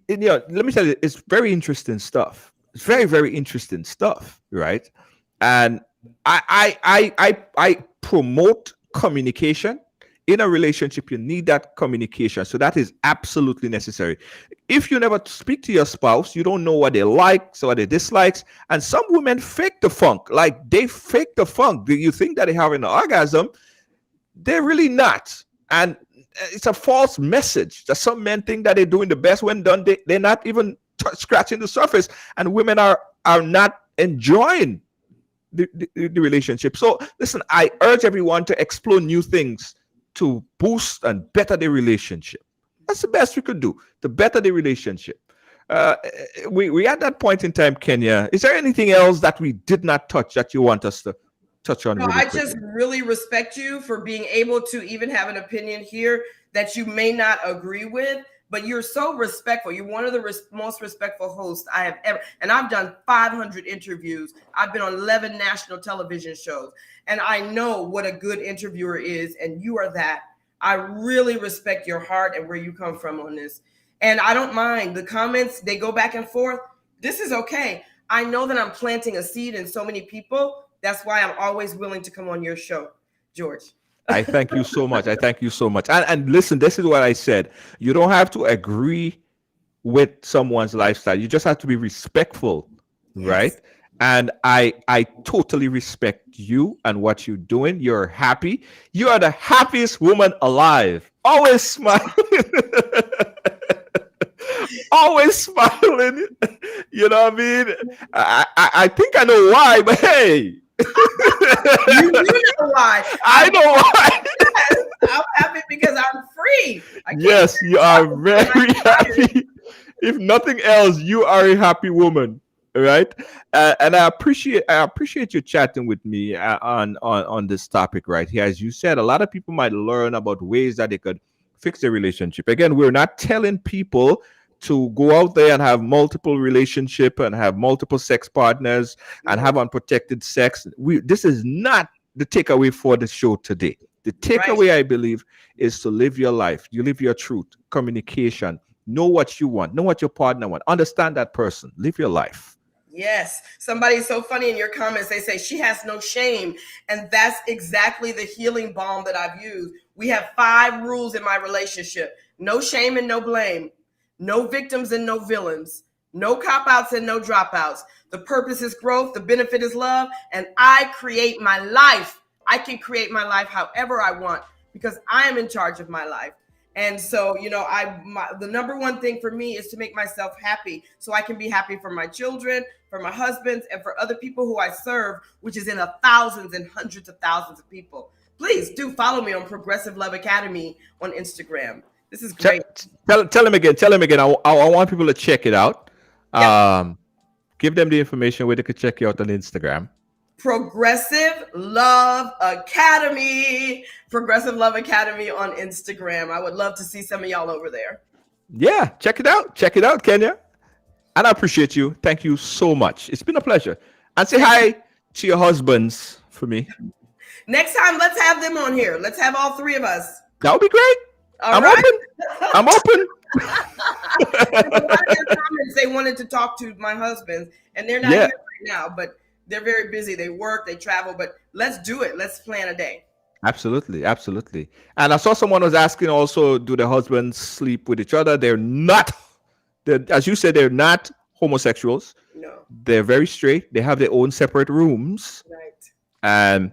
tell you, it's very interesting stuff. It's very, very interesting stuff, right? And I promote communication. In a relationship, you need that communication. So that is absolutely necessary. If you never speak to your spouse, you don't know what they like, so what they dislikes. And some women fake the funk. Like they fake the funk. Do you think that they have an orgasm? They're really not. And it's a false message that some men think that they're doing the best. When done, they're not even scratching the surface. And women are not enjoying the relationship. So listen, I urge everyone to explore new things to boost and better the relationship. That's the best we could do, to better the relationship. We at that point in time, Kenya, is there anything else that we did not touch that you want us to touch on? No, I just really respect you for being able to even have an opinion here that you may not agree with, but you're so respectful. You're one of the most respectful hosts I have ever, and I've done 500 interviews. I've been on 11 national television shows, and I know what a good interviewer is, and you are that. I really respect your heart and where you come from on this. And I don't mind the comments. They go back and forth. This is okay. I know that I'm planting a seed in so many people. That's why I'm always willing to come on your show, George. I thank you so much. I thank you so much. And listen, this is what I said. You don't have to agree with someone's lifestyle. You just have to be respectful, yes. Right? And I totally respect you and what you're doing. You're happy. You are the happiest woman alive. Always smiling. Always smiling. You know what I mean? I think I know why, but hey. You know why. I know why. Yes, I'm happy because I'm free. Yes, you are very happy. If nothing else, you are a happy woman, right? And I appreciate you chatting with me on this topic right here. As you said, a lot of people might learn about ways that they could fix their relationship. Again, we're not telling people to go out there and have multiple relationship and have multiple sex partners and have unprotected sex. This is not the takeaway for the show today. The takeaway, right, I believe, is to live your life. You live your truth, communication, know what you want, know what your partner wants, understand that person, live your life. Yes. Somebody's so funny in your comments. They say she has no shame. And that's exactly the healing balm that I've used. We have 5 rules in my relationship. No shame and no blame. No victims and no villains. No cop-outs and no dropouts. The purpose is growth. The benefit is love. And I create my life. I can create my life however I want because I am in charge of my life. And so, the number one thing for me is to make myself happy so I can be happy for my children, for my husbands, and for other people who I serve, which is in thousands and hundreds of thousands of people. Please do follow me on Progressive Love Academy on Instagram. This is great. Tell him again. Tell him again. I want people to check it out. Yep. Give them the information where they could check you out on Instagram. Progressive Love Academy. Progressive Love Academy on Instagram. I would love to see some of y'all over there. Yeah, check it out. Check it out, Kenya. And I appreciate you. Thank you so much. It's been a pleasure. And say hi to your husbands for me. Next time, let's have them on here. Let's have all three of us. That would be great. I'm open. I'm open. A lot of their comments, they wanted to talk to my husbands, and they're not here right now, but they're very busy. They work, they travel, but let's do it. Let's plan a day. Absolutely. Absolutely. And I saw someone was asking also, do the husbands sleep with each other? As you said, they're not homosexuals. No. They're very straight. They have their own separate rooms. Right. And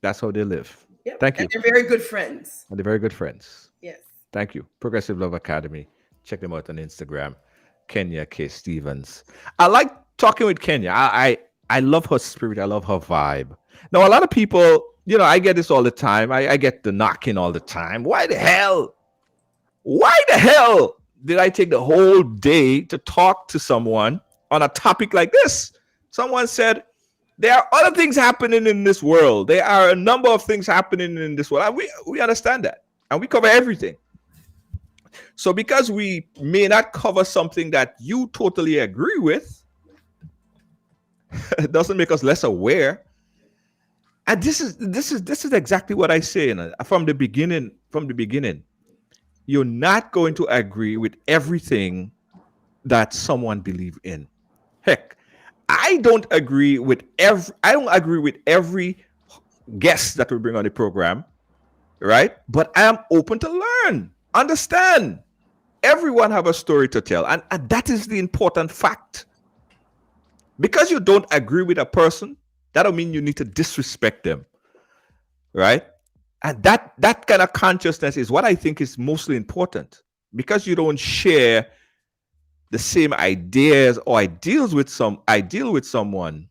that's how they live. Yep. Thank you. And they're very good friends. And they're very good friends. Yes. Thank you. Progressive Love Academy. Check them out on Instagram. Kenya K. Stevens. I like talking with Kenya. I love her spirit. I love her vibe. Now, a lot of people, I get this all the time. I get the knocking all the time. Why the hell did I take the whole day to talk to someone on a topic like this? Someone said, there are other things happening in this world. There are a number of things happening in this world. And we understand that. And we cover everything. So because we may not cover something that you totally agree with, it doesn't make us less aware. And this is exactly what I say from the beginning. You're not going to agree with everything that someone believes in. Heck, I don't agree with every guest that we bring on the program, right? But I am open to learn, understand. Everyone have a story to tell, and that is the important fact. Because you don't agree with a person, that don't mean you need to disrespect them, right? And that kind of consciousness is what I think is mostly important. Because you don't share the same ideas or ideals with someone,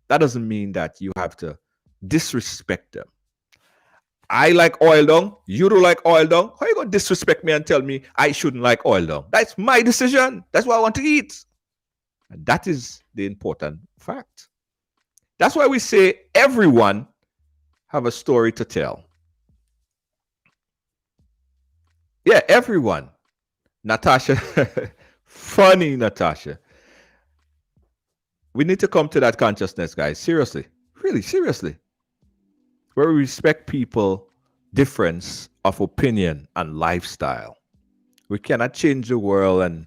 that doesn't mean that you have to disrespect them. I like oil dung. You don't like oil dung. How are you going to disrespect me and tell me I shouldn't like oil dung? That's my decision. That's what I want to eat. And that is the important fact. That's why we say everyone have a story to tell. Yeah, everyone. Natasha. Funny, Natasha. We need to come to that consciousness, guys. Seriously. Really, seriously. Where we respect people, difference of opinion and lifestyle. We cannot change the world and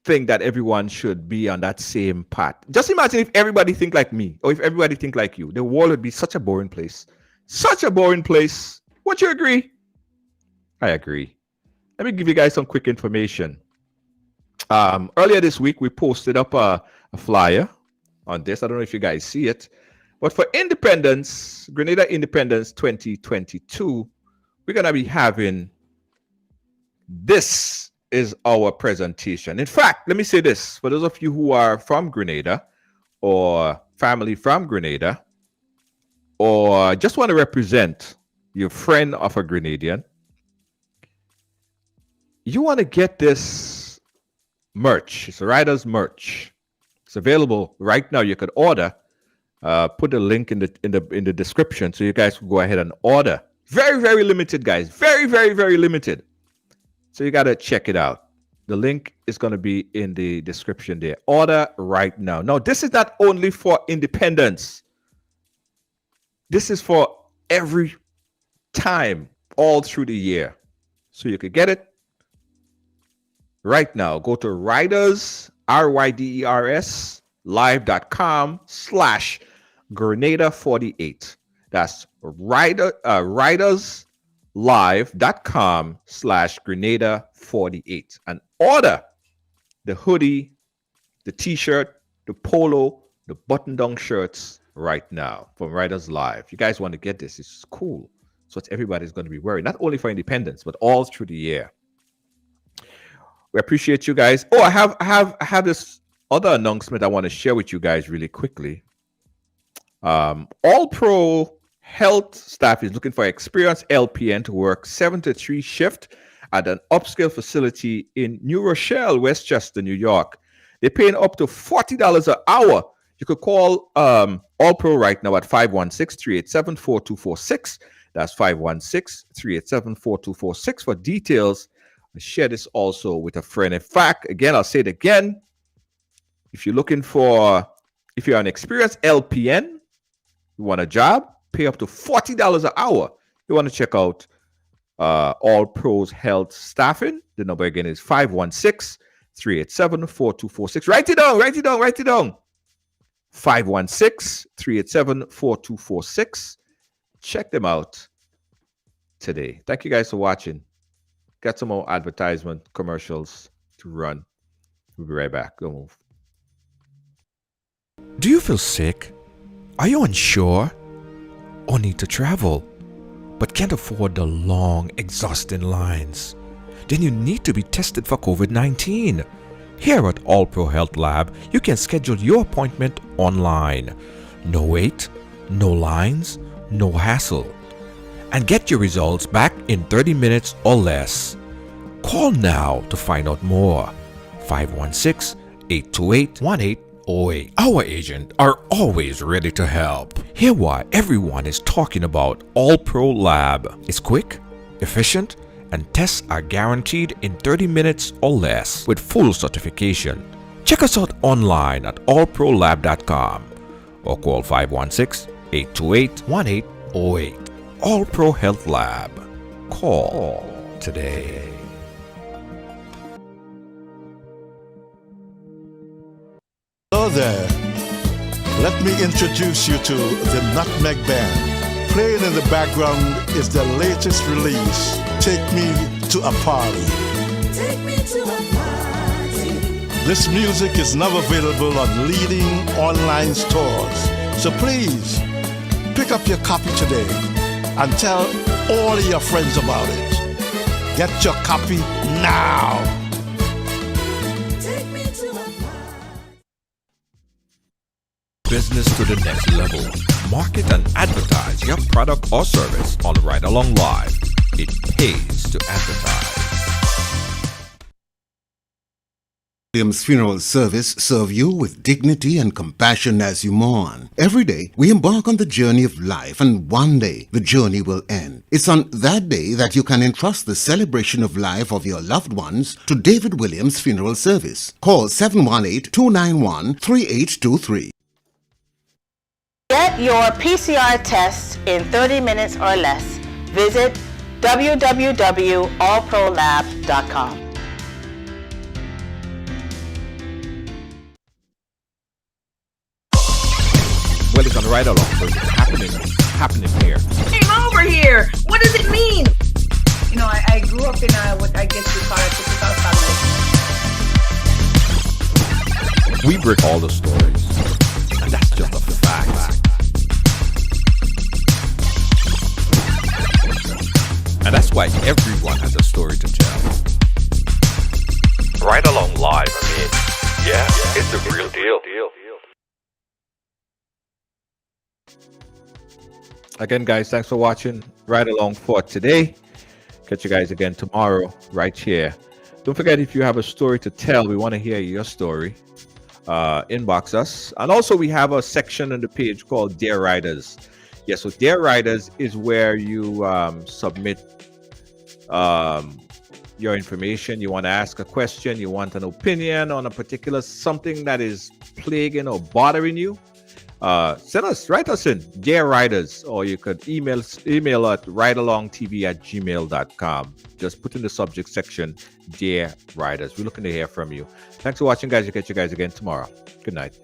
think that everyone should be on that same path. Just imagine if everybody think like me or if everybody think like you. The world would be such a boring place. Such a boring place. Would you agree? I agree. Let me give you guys some quick information. Earlier this week, we posted up a flyer on this. I don't know if you guys see it. But for Independence, Grenada Independence 2022, we're going to be having, this is our presentation. In fact, let me say this. For those of you who are from Grenada or family from Grenada, or just want to represent your friend of a Grenadian, you want to get this merch. It's a Rider's merch. It's available right now. You could order. Put the link in the description so you guys can go ahead and order. Very, very limited, guys. Very, very, very limited. So you got to check it out. The link is going to be in the description there. Order right now. Now, this is not only for independence. This is for every time, all through the year. So you could get it right now. Go to Riders, RYDERS, live.com/Grenada48. That's riderslive.com/Grenada48 and order the hoodie, the t-shirt, the polo, the button-down shirts right now from Riders Live. You guys want to get this? It's cool. So it's everybody's going to be worried, not only for independence, but all through the year. We appreciate you guys. Oh, I have this other announcement I want to share with you guys really quickly. All Pro Health staff is looking for experienced LPN to work 7 to 3 shift at an upscale facility in New Rochelle, Westchester, New York. They're paying up to $40 an hour. You could call All Pro right now at 516-387-4246. That's 516-387-4246 for details. I share this also with a friend. In fact, again, I'll say it again. If you're an experienced LPN, you want a job, pay up to $40 an hour. You want to check out All Pros Health Staffing. The number again is 516-387-4246. Write it down. 516-387-4246. Check them out today. Thank you guys for watching. Got some more advertisement commercials to run. We'll be right back. Don't move. Do you feel sick? Are you unsure? Or need to travel, but can't afford the long, exhausting lines? Then you need to be tested for COVID-19. Here at All Pro Health Lab, you can schedule your appointment online. No wait, no lines, no hassle. And get your results back in 30 minutes or less. Call now to find out more. 516-828-1808. Our agents are always ready to help. Hear why everyone is talking about All Pro Lab. It's quick, efficient, and tests are guaranteed in 30 minutes or less with full certification. Check us out online at allprolab.com or call 516-828-1808. All Pro Health Lab. Call today. Hello there. Let me introduce you to the Nutmeg Band. Playing in the background is the latest release, Take Me to a Party. Take me to a party. This music is now available on leading online stores. So please, pick up your copy today and tell all your friends about it. Get your copy now. Take me to a party. Business to the next level. Market and advertise your product or service on Ridealong Live. It pays to advertise. Williams Funeral Service serve you with dignity and compassion as you mourn. Every day, we embark on the journey of life, and one day, the journey will end. It's on that day that you can entrust the celebration of life of your loved ones to David Williams Funeral Service. Call 718-291-3823. Get your PCR tests in 30 minutes or less. Visit www.allprolab.com. Well, it's on Ridealong, so it's happening here. Came over here. What does it mean? You know, I grew up in what I guess you call a typical family. We break all the stories, and that's just a fact. And that's why everyone has a story to tell. Ridealong Live, yeah, it's the real deal. Again, guys, thanks for watching Ridealong for today. Catch you guys again tomorrow right here. Don't forget, if you have a story to tell, we want to hear your story. Inbox us. And also, we have a section on the page called Dear Riders. Yes, so Dear Riders is where you submit your information. You want to ask a question, you want an opinion on a particular something that is plaguing or bothering you. Write us in Dear Riders, or you could email at ridealongtv@gmail.com. Just put in the subject section Dear Riders. We're looking to hear from you. Thanks for watching, guys. We'll catch you guys again tomorrow. Good night.